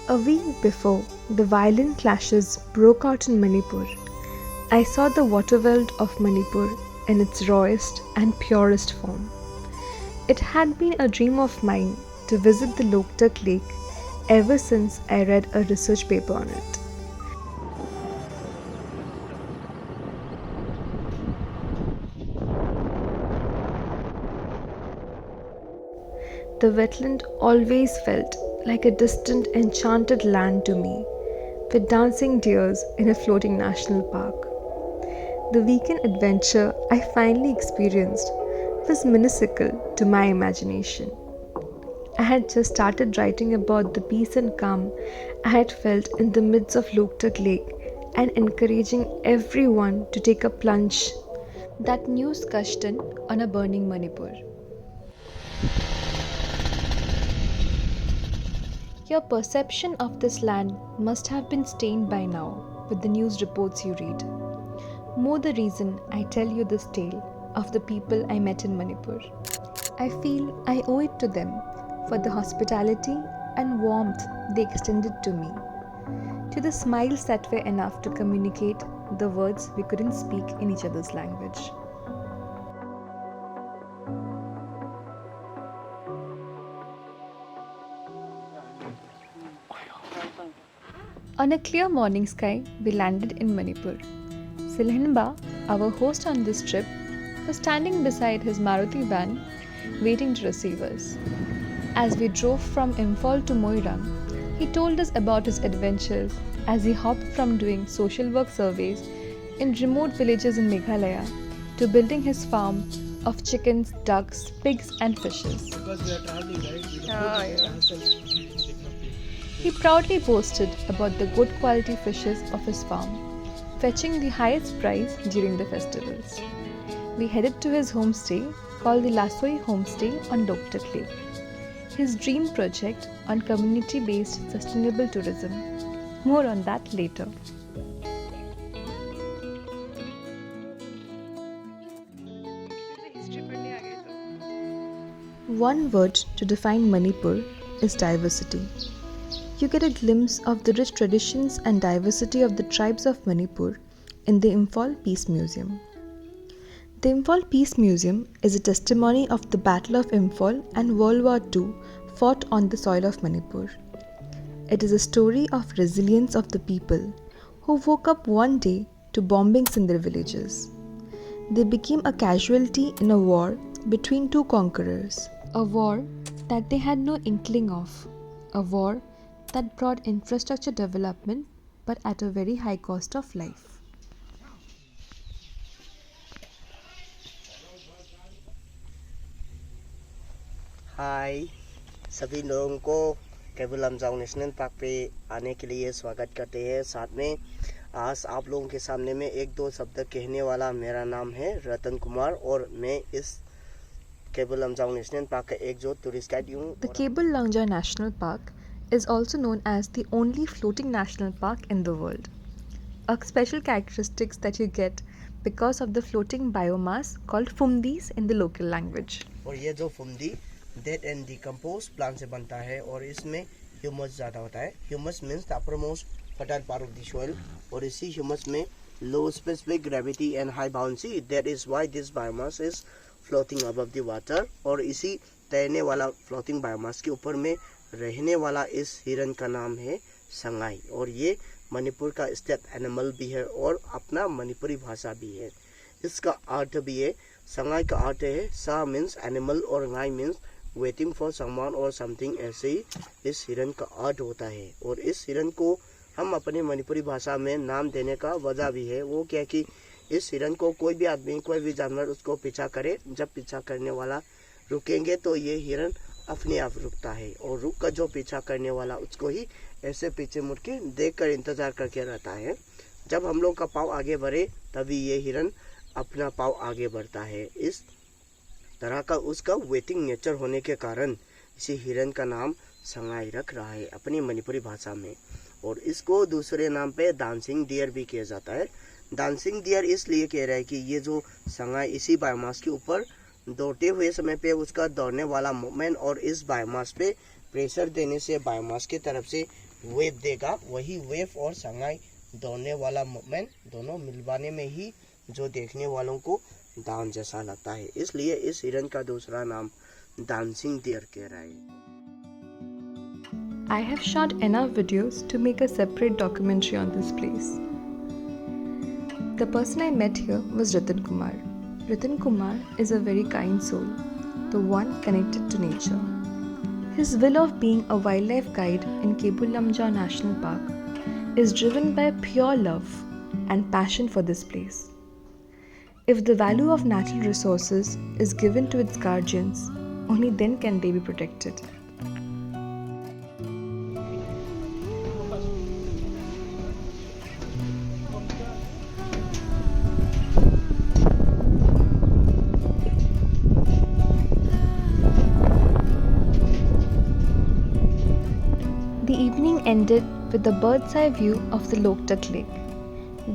A week before the violent clashes broke out in Manipur, I saw the water world of Manipur in its rawest and purest form. It had been a dream of mine to visit the Loktak lake ever since I read a research paper on it. The wetland always felt like a distant, enchanted land to me, with dancing deers in a floating national park. The weekend adventure I finally experienced was minuscule to my imagination. I had just started writing about the peace and calm I had felt in the midst of Loktak Lake and encouraging everyone to take a plunge. That news cushion on a burning Manipur. Your perception of this land must have been stained by now with the news reports you read. More the reason I tell you this tale of the people I met in Manipur. I feel I owe it to them for the hospitality and warmth they extended to me, to the smiles that were enough to communicate the words we couldn't speak in each other's language. On a clear morning sky, we landed in Manipur. Silhenba, our host on this trip, was standing beside his Maruti van, waiting to receive us. As we drove from Imphal to Moirang, he told us about his adventures as he hopped from doing social work surveys in remote villages in Meghalaya to building his farm of chickens, ducks, pigs, and fishes. Because we are traveling, right? We don't Ah, put yeah. hassle. He proudly boasted about the good quality fishes of his farm, fetching the highest price during the festivals. We headed to his homestay called the Lasoi Homestay on Loktak Lake, his dream project on community based sustainable tourism. More on that later. One word to define Manipur is diversity. You get a glimpse of the rich traditions and diversity of the tribes of Manipur in the Imphal Peace Museum. The Imphal Peace Museum is a testimony of the Battle of Imphal and World War II fought on the soil of Manipur. It is a story of resilience of the people who woke up one day to bombings in their villages. They became a casualty in a war between two conquerors, a war that they had no inkling of, a war that brought infrastructure development but at a very high cost of life. हाय सभी लोगों को cable Lamjao national park पे आने के लिए स्वागत करते हैं। साथ में आज आप लोगों के सामने में एक दो शब्द कहने वाला मेरा नाम है रतन कुमार और मैं इस केबल लमजाओ नेशनल पार्क का एक जो टूरिस्ट गाइड हूँ। The Cable Launja National Park is also known as the only floating national park in the world. A special characteristics that you get because of the floating biomass called fumdis in the local language. और ये जो phumdi dead and decompose plant से बनता है और इसमें humus ज़्यादा होता है। Humus means the uppermost fertile part of the soil और इसी ह्यूमस में लो specific gravity and high bouncy, that is why this biomass is floating above the water. और इसी तैरने वाला फ्लोटिंग बायोमास के ऊपर में रहने वाला इस हिरन का नाम है संगाई और ये मणिपुर का स्टेट एनिमल भी है और अपना मणिपुरी भाषा भी है। इसका अर्थ भी है, संगाई का अर्थ है सा मीन्स एनिमल और गाई मीन्स वेटिंग फॉर समवन और समथिंग, ऐसे ही इस हिरन का अर्थ होता है। और इस हिरन को हम अपने मणिपुरी भाषा में नाम देने का वजह भी है, वो क्या कि इस हिरन को कोई भी आदमी कोई भी जानवर उसको पीछा करे, जब पीछा करने वाला रुकेंगे तो ये हिरन अपने आप रुकता है और रुक कर जो पीछा करने वाला उसको ही ऐसे पीछे मुड़ के देख कर इंतजार करके रहता है। जब हम लोग का पाँव आगे बढ़े तभी ये हिरन अपना पाँव आगे बढ़ता है। इस तरह का उसका वेटिंग नेचर होने के कारण इसी हिरन का नाम संगाई रख रहा है अपनी मणिपुरी भाषा में। और इसको दूसरे नाम पे डांसिंग डियर भी किया जाता है। डांसिंग डियर इसलिए कह रहा है कि ये जो संगाई इसी बायोमास के ऊपर दौड़ते हुए समय पे उसका दौड़ने वाला मूवमेंट और इस बायोमास पे प्रेशर देने से बायोमास की तरफ से वेव देगा, वही वेव और संगाई दौड़ने वाला मूवमेंट दोनों मिलवाने में ही जो देखने वालों को डांस जैसा लगता है, इसलिए इस हिरन का दूसरा नाम डांसिंग डियर कहरा है। I have shot enough videos to make a separate documentary on this place. The person I met here was Ratan Kumar. Ratan Kumar is a very kind soul, the one connected to nature. His will of being a wildlife guide in Kebul Lamja National Park is driven by pure love and passion for this place. If the value of natural resources is given to its guardians, only then can they be protected. The evening ended with a bird's eye view of the Loktak lake.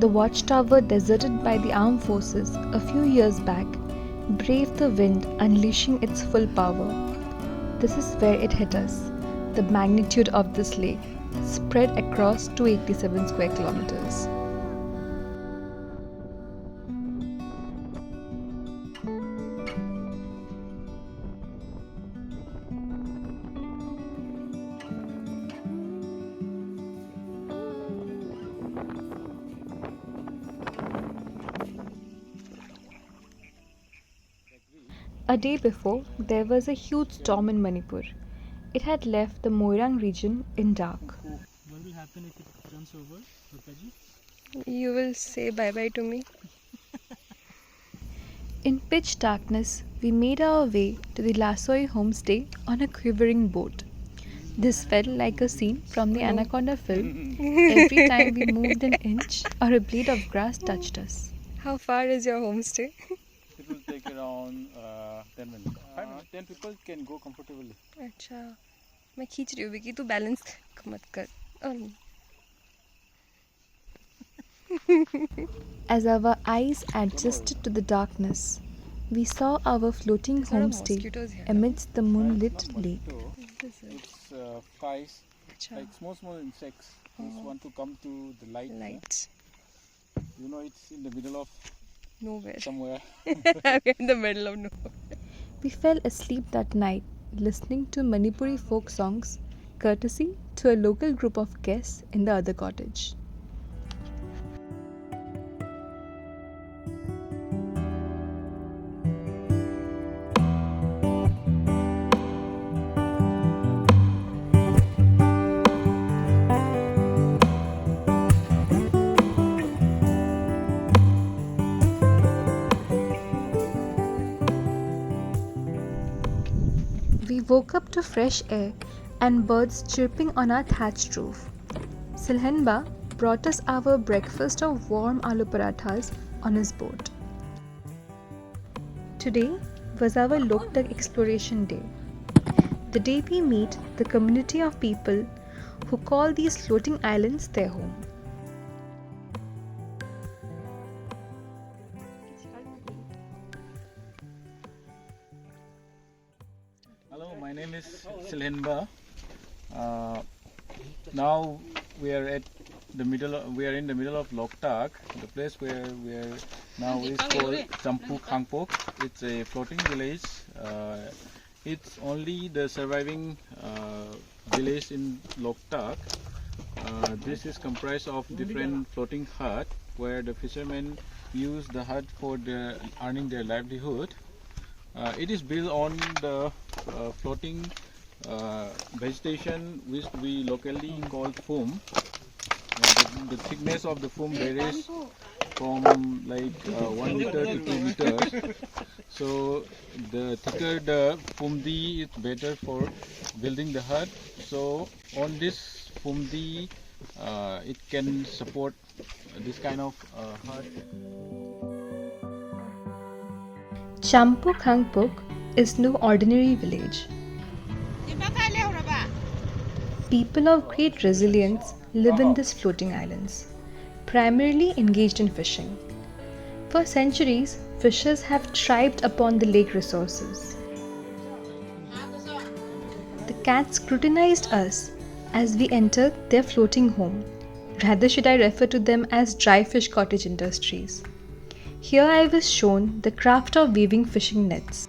The Watchtower, deserted by the armed forces a few years back, braved the wind, unleashing its full power. This is where it hit us. The magnitude of this lake, spread across 287 square kilometers. A day before, there was a huge storm in Manipur. It had left the Moirang region in dark. What will happen if it runs over, Loktaji? You will say bye bye to me. In pitch darkness, we made our way to the Lasoi Homestay on a quivering boat. This felt like a scene from the Anaconda film. Every time we moved an inch or a blade of grass touched us. How far is your homestay? It will take around 10 minutes. 5 minutes. 10 people can go comfortably. अच्छा, मैं खींच रही हूँ विकी, तू balance मत कर. As our eyes adjusted to the darkness, we saw our floating homestay amidst the moonlit lake. It's flies, like small insects. Just want to come to the light. You know, it's in the middle of Nowhere. somewhere. We're in the middle of nowhere. We fell asleep that night listening to Manipuri folk songs, courtesy to a local group of guests in the other cottage. We woke up to fresh air and birds chirping on our thatched roof. Silhenba brought us our breakfast of warm aloo parathas on his boat. Today was our Loktak exploration day. The day we meet the community of people who call these floating islands their home. Hello, my name is Silhenba. Now we are in the middle of Loktak. The place where we are now is called Champu Khangpok. It's a floating village. It's only the surviving village in Loktak. This is comprised of different floating huts where the fishermen use the hut for earning their livelihood. It is built on the floating vegetation which we locally call foam. The thickness of the foam varies from like 1 meter to 2 meters. So the thicker the fumdi is better for building the hut. So on this fumdi it can support this kind of hut. Champu Khangpok is no ordinary village. People of great resilience live in these floating islands, primarily engaged in fishing. For centuries, fishers have thrived upon the lake resources. The cats scrutinized us as we enter their floating home. Rather should I refer to them as dry fish cottage industries. Here I was shown the craft of weaving fishing nets.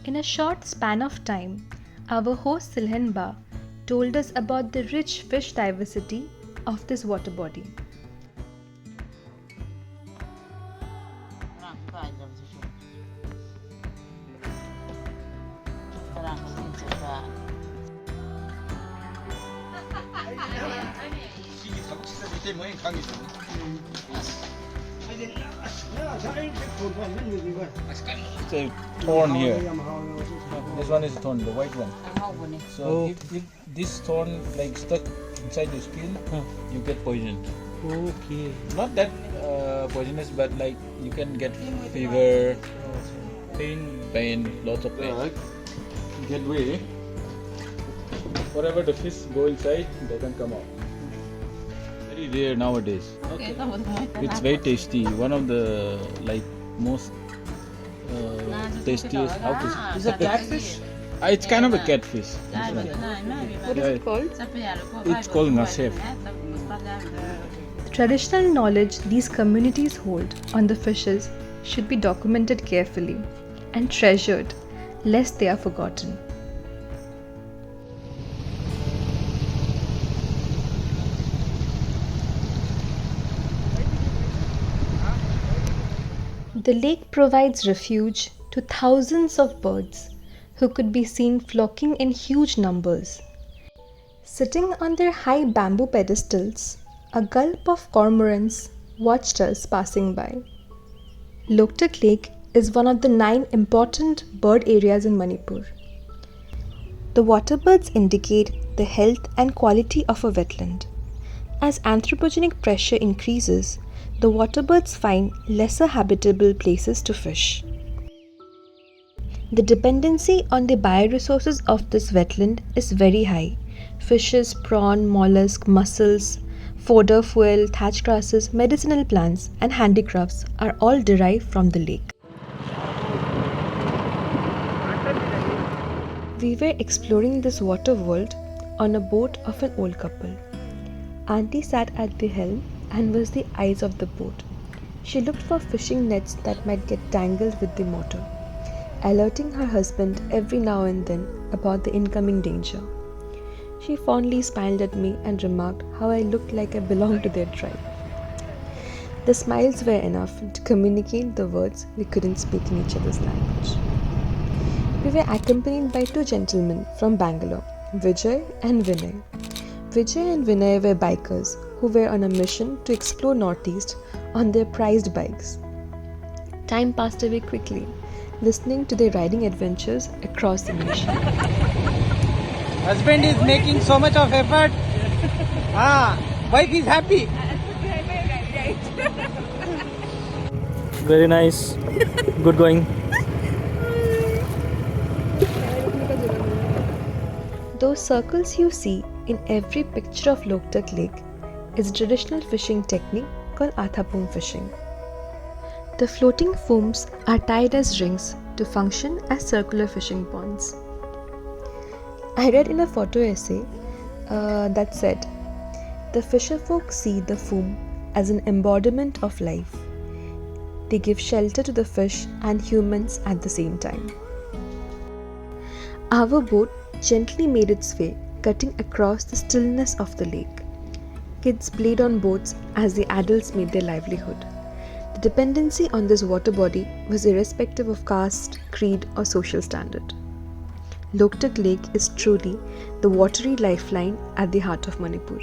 In a short span of time, our host Silhenba told us about the rich fish diversity of this water body. It's a thorn here. This one is a thorn, the white one. So if this thorn like stuck inside your skin, you get poisoned. Okay. Not that poisonous, but like you can get fever, pain, lots of pain. Get way. Whatever the fish go inside, they can come out. Very rare nowadays. Okay. It's very tasty. One of the like most tastiest. Is that catfish? It's kind of a catfish. What is it called? It's called ngasef. The traditional knowledge these communities hold on the fishes should be documented carefully and treasured, lest they are forgotten. The lake provides refuge to thousands of birds who could be seen flocking in huge numbers. Sitting on their high bamboo pedestals, a gulp of cormorants watched us passing by. Loktak Lake is one of the 9 important bird areas in Manipur. The waterbirds indicate the health and quality of a wetland. As anthropogenic pressure increases, the waterbirds find lesser habitable places to fish. The dependency on the bioresources of this wetland is very high. Fishes, prawn, mollusk, mussels, fodder, fuel, thatch grasses, medicinal plants, and handicrafts are all derived from the lake. We were exploring this water world on a boat of an old couple. Auntie sat at the helm and was the eyes of the boat. She looked for fishing nets that might get tangled with the motor, alerting her husband every now and then about the incoming danger. She fondly smiled at me and remarked how I looked like I belonged to their tribe. The smiles were enough to communicate the words we couldn't speak in each other's language. We were accompanied by 2 gentlemen from Bangalore, Vijay and Vinay. Vijay and Vinay were bikers who were on a mission to explore Northeast on their prized bikes. Time passed away quickly, listening to their riding adventures across the nation. Husband is making so much of effort. Wife is happy. Very nice. Good going. Those circles you see in every picture of Loktak Lake is a traditional fishing technique called athapum fishing. The floating foams are tied as rings to function as circular fishing ponds. I read in a photo essay that said, the fisherfolk see the foam as an embodiment of life. They give shelter to the fish and humans at the same time. Our boat gently made its way, cutting across the stillness of the lake. Kids played on boats as the adults made their livelihood. The dependency on this water body was irrespective of caste, creed, or social standard. Loktak Lake is truly the watery lifeline at the heart of Manipur.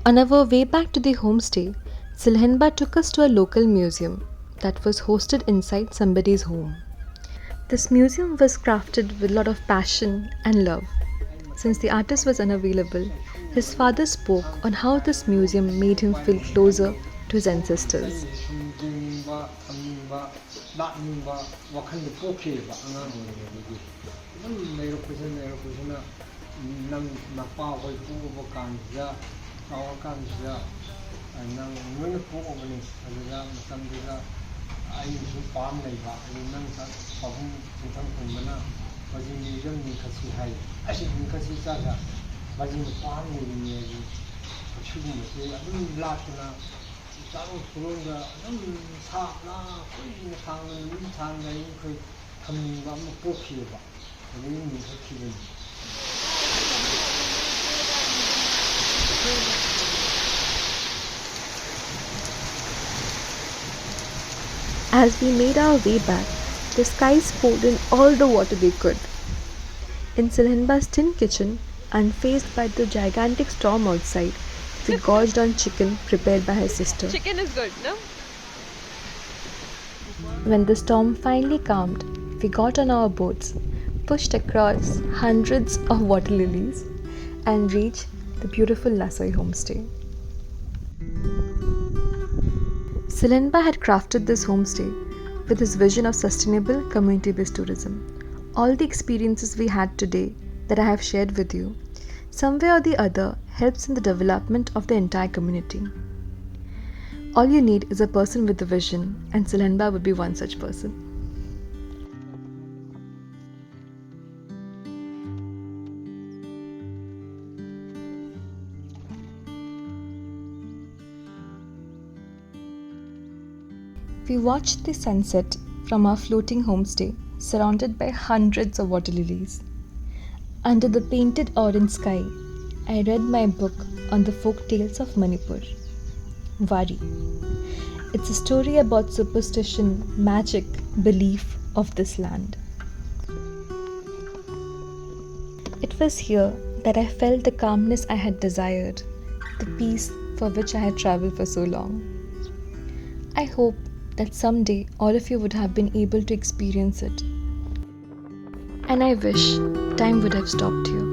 On our way back to the homestay, Silhenba took us to a local museum that was hosted inside somebody's home. This museum was crafted with a lot of passion and love. Since the artist was unavailable, his father spoke on how this museum made him feel closer to his ancestors. As we made our way back, the skies poured in all the water they could. In Silhenba's tin kitchen, unfazed by the gigantic storm outside, we gorged on chicken prepared by her sister. Chicken is good, no? When the storm finally calmed, we got on our boats, pushed across hundreds of water lilies, and reached the beautiful Lasoi homestay. Silhenba had crafted this homestay with his vision of sustainable community-based tourism. All the experiences we had today that I have shared with you, some way or the other, helps in the development of the entire community. All you need is a person with a vision, and Silhenba would be one such person. We watched the sunset from our floating homestay, surrounded by hundreds of water lilies. Under the painted orange sky, I read my book on the folk tales of Manipur, Wari. It's a story about superstition, magic, belief of this land. It was here that I felt the calmness I had desired, the peace for which I had traveled for so long. I hope that someday all of you would have been able to experience it. And I wish time would have stopped here.